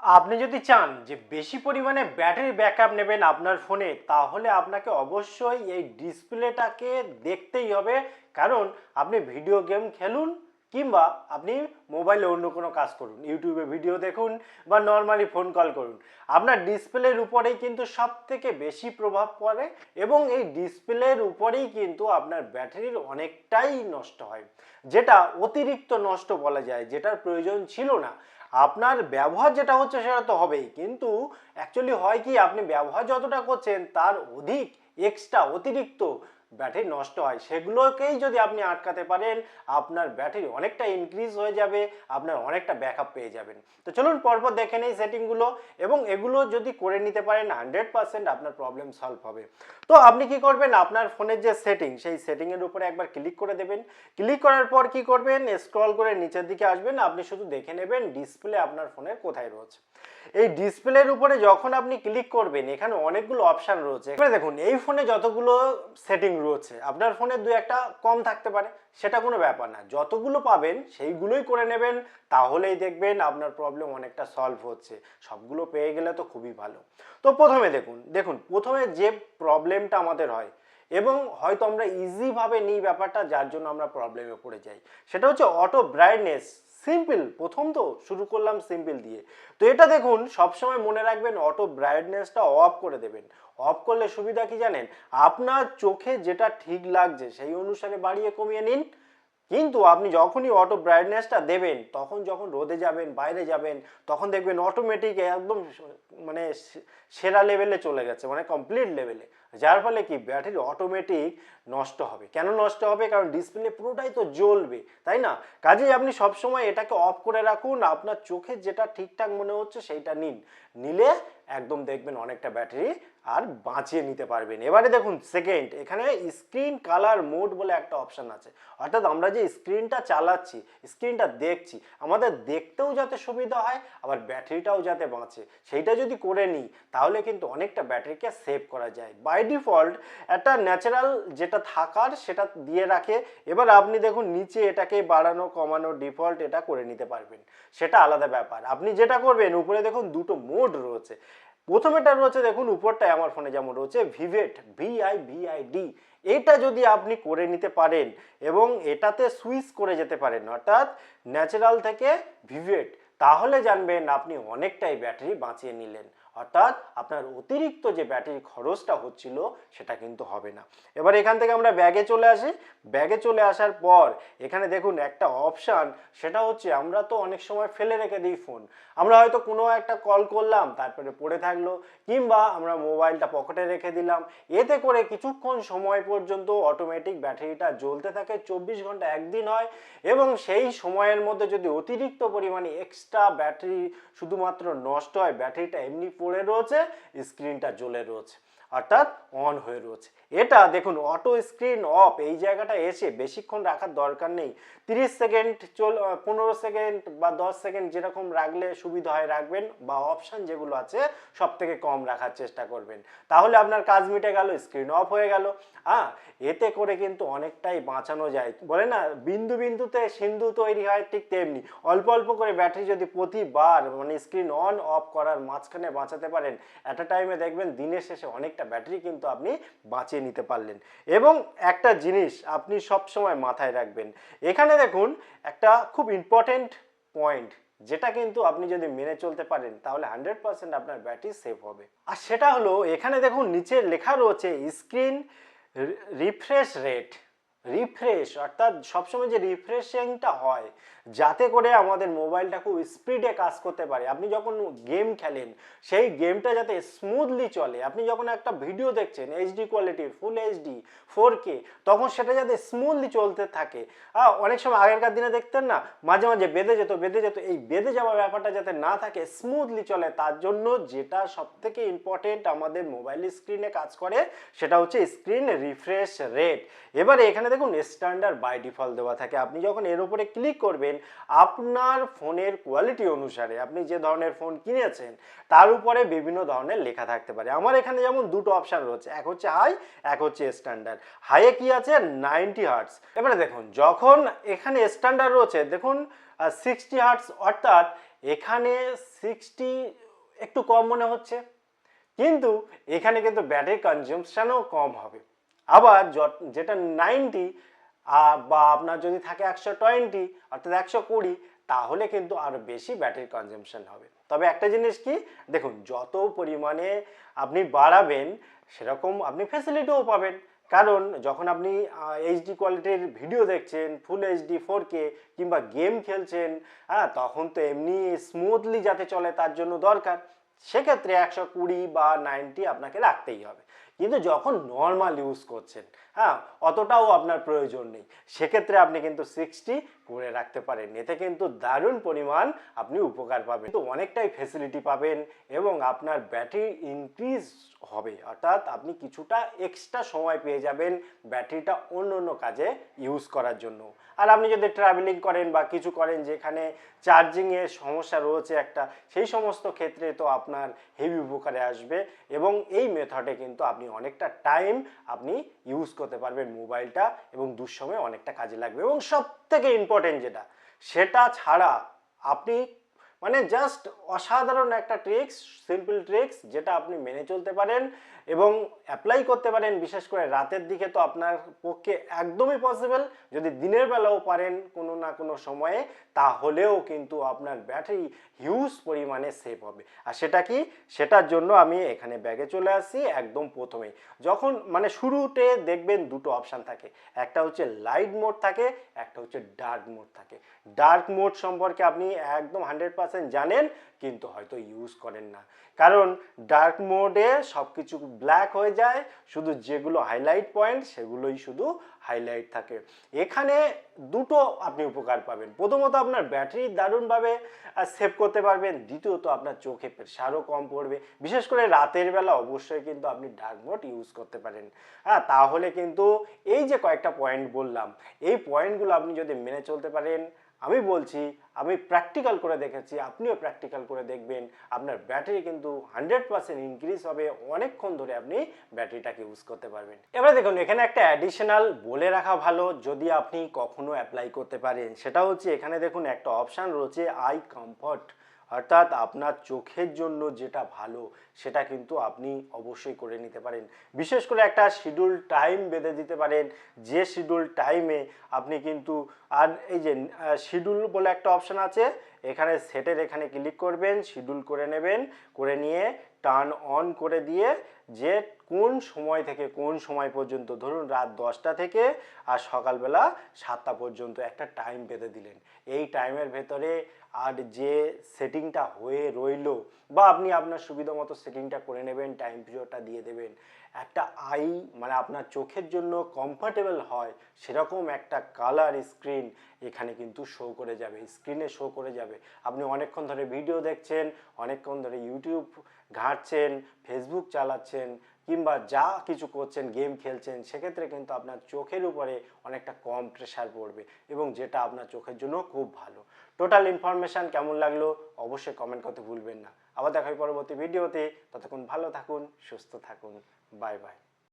আপনি যদি চান যে বেশি পরিমাণে ব্যাটারি ব্যাকআপ নেবেন আপনার ফোনে, তাহলে আপনাকে অবশ্যই এই ডিসপ্লেটাকে দেখতেই হবে। কারণ আপনি ভিডিও গেম খেলুন কিংবা আপনি মোবাইলে অন্য কোনো কাজ করুন, ইউটিউবে ভিডিও দেখুন বা নর্মালি ফোন কল করুন, আপনার ডিসপ্লের উপরেই কিন্তু সব থেকে বেশি প্রভাব পড়ে এবং এই ডিসপ্লের উপরেই কিন্তু আপনার ব্যাটারির অনেকটাই নষ্ট হয়, যেটা অতিরিক্ত নষ্ট বলা যায়, যেটার প্রয়োজন ছিল না। আপনার ব্যবহার যেটা হচ্ছে সেটা তো হবেই, কিন্তু অ্যাকচুয়ালি হয় কি, আপনি ব্যবহার যতটা করছেন তার অধিক এক্সট্রা অতিরিক্ত ব্যাটারি নষ্ট হয়। সেগুলোকেই যদি আপনি আটকাতে পারেন, আপনার ব্যাটারি অনেকটা ইনক্রিজ হয়ে যাবে, আপনার অনেকটা ব্যাকআপ পেয়ে যাবেন। তো চলুন পরপর দেখে নেই সেটিংগুলো, এবং এগুলো যদি করে নিতে পারেন 100% আপনার প্রবলেম সলভ হবে। তো আপনি কি করবেন, আপনার ফোনের যে সেটিং, সেই সেটিংয়ের উপরে একবার ক্লিক করে দেবেন। ক্লিক করার পর কি করবেন, স্ক্রল করে নিচের দিকে আসবেন, আপনি শুধু দেখে নেবেন ডিসপ্লে আপনার ফোনের কোথায় রয়েছে। এই ডিসপ্লের উপরে যখন আপনি ক্লিক করবেন, এখানে অনেকগুলো অপশান রয়েছে। এখানে দেখুন, এই ফোনে যতগুলো সেটিং রয়েছে, আপনার ফোনে দু একটা কম থাকতে পারে, সেটা কোনো ব্যাপার না, যতগুলো পাবেন সেইগুলোই করে নেবেন, তাহলেই দেখবেন আপনার প্রবলেম অনেকটা সলভ হচ্ছে। সবগুলো পেয়ে গেলে তো খুবই ভালো। তো প্রথমে দেখুন প্রথমে যে প্রবলেমটা আমাদের হয়, এবং হয়তো আমরা ইজিভাবে নিই ব্যাপারটা, যার জন্য আমরা প্রবলেমে পড়ে যাই, সেটা হচ্ছে অটো ব্রাইটনেস। সিম্পল, প্রথম তো শুরু করলাম সিম্পল দিয়ে। তো এটা দেখুন, সবসময় মনে রাখবেন অটো ব্রাইটনেসটা অফ করে দেবেন। অফ করলে সুবিধা কি জানেন, আপনার চোখে যেটা ঠিক লাগছে সেই অনুসারে বাড়িয়ে কমিয়ে নিন। কিন্তু আপনি যখনই অটো ব্রাইটনেসটা দেবেন, তখন যখন রোদে যাবেন, বাইরে যাবেন, তখন দেখবেন অটোমেটিক একদম মানে সেরা লেভেলে চলে গেছে, মানে কমপ্লিট লেভেলে। যার ফলে কি, ব্যাটারি অটোমেটিক নষ্ট হবে। কেন নষ্ট হবে? কারণ ডিসপ্লে পুরোটাই তো জ্বলবে, তাই না? কাজেই আপনি সবসময় এটাকে অফ করে রাখুন, আপনার চোখে যেটা ঠিকঠাক মনে হচ্ছে সেইটা নিন, নিলে একদম দেখবেন অনেকটা ব্যাটারি আর বাঁচিয়ে নিতে পারবেন। এবারে দেখুন সেকেন্ড, এখানে স্ক্রিন কালার মোড বলে একটা অপশান আছে। অর্থাৎ আমরা যে স্ক্রিনটা চালাচ্ছি, স্ক্রিনটা দেখছি, আমাদের দেখতেও যাতে সুবিধা হয়, আবার ব্যাটারিটাও যাতে বাঁচে, সেইটা যদি করে নিই, তাহলে কিন্তু অনেকটা ব্যাটারিকে সেভ করা যায়। বাই ডিফল্ট একটা ন্যাচারাল যেটা থাকার সেটা দিয়ে রাখে। এবার আপনি দেখুন নিচে এটাকে বাড়ানো কমানো ডিফল্ট এটা করে নিতে পারবেন, সেটা আলাদা ব্যাপার। আপনি যেটা করবেন, উপরে দেখুন দুটো মোড রয়েছে। প্রথমেটা রয়েছে, দেখুন উপরটায় আমার ফোনে যেমন রয়েছে ভিভেট, VIVID। এটা যদি আপনি করে নিতে পারেন এবং এটাতে সুইচ করে যেতে পারেন, অর্থাৎ ন্যাচারাল থেকে ভিভেট, তাহলে জানবেন আপনি অনেকটাই ব্যাটারি বাঁচিয়ে নিলেন। অর্থাৎ আপনার অতিরিক্ত যে ব্যাটারি খরচটা হচ্ছিল সেটা কিন্তু হবে না। এবার এখান থেকে আমরা ব্যাগে চলে আসি। ব্যাগে চলে আসার পর এখানে দেখুন একটা অপশান, সেটা হচ্ছে আমরা তো অনেক সময় ফেলে রেখে দিই ফোন। আমরা হয়তো কোনো একটা কল করলাম, তারপরে পড়ে থাকলো, কিংবা আমরা মোবাইলটা পকেটে রেখে দিলাম। এতে করে কিছুক্ষণ সময় পর্যন্ত অটোমেটিক ব্যাটারিটা জ্বলতে থাকে, 24 ঘন্টা একদিন হয়, এবং সেই সময়ের মধ্যে যদি অতিরিক্ত পরিমাণে এক্সট্রা ব্যাটারি শুধুমাত্র নষ্ট হয়, ব্যাটারিটা এমনি পড়ে রয়েছে, স্ক্রিনটা জ্বলে রয়েছে, অর্থাৎ অন হয়ে রয়েছে। এটা দেখুন অটো স্ক্রিন অফ, এই জায়গাটা এসে বেশিক্ষণ রাখার দরকার নেই। 30 সেকেন্ড 15 সেকেন্ড বা 10 সেকেন্ড যেরকম রাখলে সুবিধা হয় রাখবেন, বা অপশান যেগুলো আছে সব থেকে কম রাখার চেষ্টা করবেন, তাহলে আপনার কাজ মিটে গেল, স্ক্রিন অফ হয়ে গেল। এতে করে কিন্তু অনেকটাই বাঁচানো যায়। বলে না, বিন্দু বিন্দুতে সিন্ধু তৈরি হয়, ঠিক তেমনি অল্প অল্প করে ব্যাটারি যদি প্রতিবার মানে স্ক্রিন অন অফ করার মাঝখানে বাঁচাতে পারেন, অ্যাট আ টাইমে দেখবেন দিনের শেষে অনেকটা ব্যাটারি কিন্তু আপনি বাঁচিয়ে নিতে পারলেন। এবং একটা জিনিস আপনি সব সময় মাথায় রাখবেন, এখানে দেখুন একটা খুব ইম্পর্টেন্ট পয়েন্ট, যেটা কিন্তু আপনি যদি মেনে চলতে পারেন, তাহলে 100% আপনার ব্যাটারি সেভ হবে। আর সেটা হলো, এখানে দেখুন নিচে লেখা রয়েছে স্ক্রিন রিফ্রেশ রেট। রিফ্রেশ অর্থাৎ সবসময় যে রিফ্রেশিংটা হয়, যাতে করে আমাদের মোবাইলটা খুব স্পিডে কাজ করতে পারে। আপনি যখন গেম খেলেন, সেই গেমটা যাতে স্মুথলি চলে, আপনি যখন একটা ভিডিও দেখছেন HD কোয়ালিটির, ফুল HD 4K, তখন সেটা যাতে স্মুথলি চলতে থাকে। অনেক সময় আগেরকার দিনে দেখতেন না, মাঝে মাঝে বেঁধে যেত, এই বেঁধে যাওয়া ব্যাপারটা যাতে না থাকে, স্মুথলি চলে, তার জন্য যেটা সব থেকে ইম্পর্টেন্ট আমাদের মোবাইল স্ক্রিনে কাজ করে, সেটা হচ্ছে স্ক্রিন রিফ্রেশ রেট। এবারে এখানে দেখুন স্ট্যান্ডার্ড বাই ডিফল্ট দেওয়া থাকে। আপনি যখন এর উপরে ক্লিক করবেন, আপনার ফোনের কোয়ালিটি অনুসারে, আপনি যে ধরনের ফোন কিনেছেন তার উপরে বিভিন্ন ধরনের লেখা থাকতে পারে। আমার এখানে যেমন দুটো অপশান রয়েছে, এক হচ্ছে হাই, এক হচ্ছে স্ট্যান্ডার্ড। হাইয়ে কি আছে, 90 হার্টস। এবারে দেখুন, যখন এখানে স্ট্যান্ডার্ড রয়েছে, দেখুন 60 হার্টস, অর্থাৎ এখানে 60 একটু কম মনে হচ্ছে, কিন্তু এখানে কিন্তু ব্যাটারি কনজাম্পশনও কম হবে। আবার যেটা 90 বা আপনার যদি থাকে 120 অর্থাৎ 120, তাহলে কিন্তু আরো বেশি ব্যাটারি কনজাম্পশন হবে। তবে একটা জিনিস কি, দেখুন যত পরিমাণে আপনি বাড়াবেন সেরকম আপনি ফ্যাসিলিটিও পাবেন। কারণ যখন আপনি এইচডি কোয়ালিটির ভিডিও দেখছেন, ফুল এইচডি 4K কিংবা গেম খেলছেন, হ্যাঁ, তখন তো এমনি স্মুথলি যাতে চলে তার জন্য দরকার, সেক্ষেত্রে 120 বা 90 আপনাকে রাখতেই হবে। কিন্তু যখন নর্মাল ইউজ করছেন, হ্যাঁ, অতটাও আপনার প্রয়োজন নেই, সেক্ষেত্রে আপনি কিন্তু 60 করে রাখতে পারেন। এতে কিন্তু দারুণ পরিমাণ আপনি উপকার পাবেন, কিন্তু অনেকটাই ফেসিলিটি পাবেন এবং আপনার ব্যাটারি ইনক্রিজ হবে, অর্থাৎ আপনি কিছুটা এক্সট্রা সময় পেয়ে যাবেন ব্যাটারিটা অন্য অন্য কাজে ইউজ করার জন্য। আর আপনি যদি ট্রাভেলিং করেন বা কিছু করেন যেখানে চার্জিংয়ের সমস্যা রয়েছে একটা, সেই সমস্ত ক্ষেত্রে তো আপনার হেভি উপকারে আসবে এবং এই মেথডে কিন্তু আপনি অনেকটা টাইম আপনি ইউজ করতে পারবেন মোবাইলটা এবং দুঃসময়ে অনেকটা কাজে লাগবে। এবং সব থেকে ইম্পর্টেন্ট যেটা, সেটা ছাড়া আপনি মানে জাস্ট অসাধারণ একটা ট্রিক্স, সিম্পল ট্রিক্স যেটা আপনি মেনে চলতে পারেন এবং অ্যাপ্লাই করতে পারেন। বিশেষ করে রাতের দিকে তো আপনার পক্ষে একদমই পসিবল, যদি দিনের বেলাও পারেন কোনো না কোনো সময়ে, তাহলেও কিন্তু আপনার ব্যাটারি হিউজ পরিমাণে সেভ হবে। আর সেটা কি, সেটার জন্য আমি এখানে ব্যাগে চলে আসি একদম প্রথমেই। যখন মানে শুরুতে দেখবেন দুটো অপশান থাকে, একটা হচ্ছে লাইট মোড থাকে, একটা হচ্ছে ডার্ক মোড থাকে। ডার্ক মোড সম্পর্কে আপনি একদম 100% জানেন, কিন্তু হয়তো ইউজ করেন না, কারণ ডার্ক মোডে সব কিছু ব্ল্যাক হয়ে যায়, শুধু যেগুলো হাইলাইট পয়েন্ট সেগুলোই শুধু হাইলাইট থাকে। এখানে দুটো আপনি উপকার পাবেন, প্রথমত আপনার ব্যাটারি দারুণভাবে সেভ করতে পারবেন, দ্বিতীয়ত আপনার চোখে প্রেশারও কম পড়বে। বিশেষ করে রাতের বেলা অবশ্যই কিন্তু আপনি ডার্ক মোড ইউজ করতে পারেন। হ্যাঁ, তাহলে কিন্তু এই যে কয়েকটা পয়েন্ট বললাম, এই পয়েন্টগুলো আপনি যদি মেনে চলতে পারেন, আমি বলছি, আমি প্র্যাকটিক্যাল করে দেখেছি, আপনিও প্র্যাকটিক্যাল করে দেখবেন, আপনার ব্যাটারি কিন্তু 100% ইনক্রিজ হবে, অনেকক্ষণ ধরে আপনি ব্যাটারিটাকে ইউজ করতে পারবেন। এবার দেখুন এখানে একটা অ্যাডিশনাল বলে রাখা ভালো, যদি আপনি কখনো অ্যাপ্লাই করতে পারেন, সেটা হচ্ছে এখানে দেখুন একটা অপশান রয়েছে আই কমফর্ট, অর্থাৎ আপনার চোখের জন্য যেটা ভালো সেটা কিন্তু আপনি অবশ্যই করে নিতে পারেন। বিশেষ করে একটা শিডিউল টাইম বেঁধে দিতে পারেন, যে শিডিউল টাইমে আপনি কিন্তু, আর এই যে শিডিউল বলে একটা অপশান আছে, এখানে সেটের এখানে ক্লিক করবেন, শিডিউল করে নেবেন, করে নিয়ে টার্ন অন করে দিয়ে যে কোন সময় থেকে কোন সময় পর্যন্ত, ধরুন রাত 10টা থেকে আর সকালবেলা 7টা পর্যন্ত একটা টাইম বেঁধে দিলেন। এই টাইমের ভেতরে আর যে সেটিংটা হয়ে রইল, বা আপনি আপনার সুবিধা মতো সেটিংটা করে নেবেন, টাইম পিরিয়ডটা দিয়ে দেবেন, একটা আই মানে আপনার চোখের জন্য কমফর্টেবল হয় সেরকম একটা কালার স্ক্রিন এখানে কিন্তু শো করে যাবে, স্ক্রিনে শো করে যাবে। আপনি অনেকক্ষণ ধরে ভিডিও দেখছেন, অনেকক্ষণ ধরে ইউটিউব ঘাঁটছেন, ফেসবুক চালাচ্ছেন, কিংবা যা কিছু করছেন, গেম খেলছেন, সেক্ষেত্রে কিন্তু আপনার চোখের উপরে অনেকটা কম প্রেশার পড়বে এবং যেটা আপনার চোখের জন্য খুব ভালো। টোটাল ইনফরমেশান কেমন লাগলো অবশ্যই কমেন্ট করতে ভুলবেন না। আবার দেখা হয় পরবর্তী ভিডিওতে, ততক্ষণ ভালো থাকুন, সুস্থ থাকুন, বাই বাই।